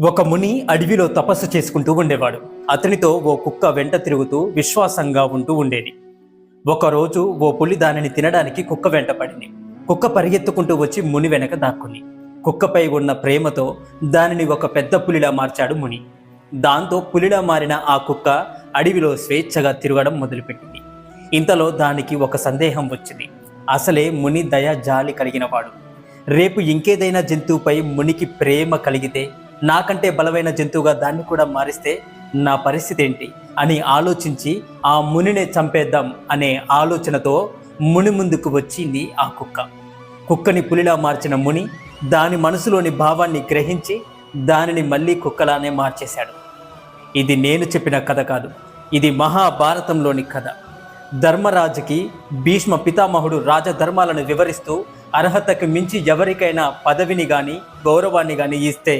ఒక ముని అడవిలో తపస్సు చేసుకుంటూ ఉండేవాడు. అతనితో ఓ కుక్క వెంట తిరుగుతూ విశ్వాసంగా ఉంటూ ఉండేది. ఒకరోజు ఓ పులి దానిని తినడానికి కుక్క వెంట పడింది. కుక్క పరిగెత్తుకుంటూ వచ్చి ముని వెనక దాక్కుంది. కుక్కపై ఉన్న ప్రేమతో దానిని ఒక పెద్ద పులిలా మార్చాడు ముని. దాంతో పులిలా మారిన ఆ కుక్క అడవిలో స్వేచ్ఛగా తిరగడం మొదలుపెట్టింది. ఇంతలో దానికి ఒక సందేహం వచ్చింది. అసలే ముని దయ జాలి కలిగినవాడు. రేపు ఇంకేదైనా జంతువుపై మునికి ప్రేమ కలిగితే, నాకంటే బలమైన జంతువుగా దాన్ని కూడా మారిస్తే నా పరిస్థితి ఏంటి అని ఆలోచించి ఆ మునినే చంపేద్దాం అనే ఆలోచనతో ముని ముందుకు వచ్చింది ఆ కుక్క. కుక్కని పులిలా మార్చిన ముని దాని మనసులోని భావాన్ని గ్రహించి దానిని మళ్ళీ కుక్కలానే మార్చేశాడు. ఇది నేను చెప్పిన కథ కాదు, ఇది మహాభారతంలోని కథ. ధర్మరాజుకి భీష్మ పితామహుడు రాజధర్మాలను వివరిస్తూ అర్హతకు మించి ఎవరికైనా పదవిని కానీ గౌరవాన్ని కానీ ఇస్తే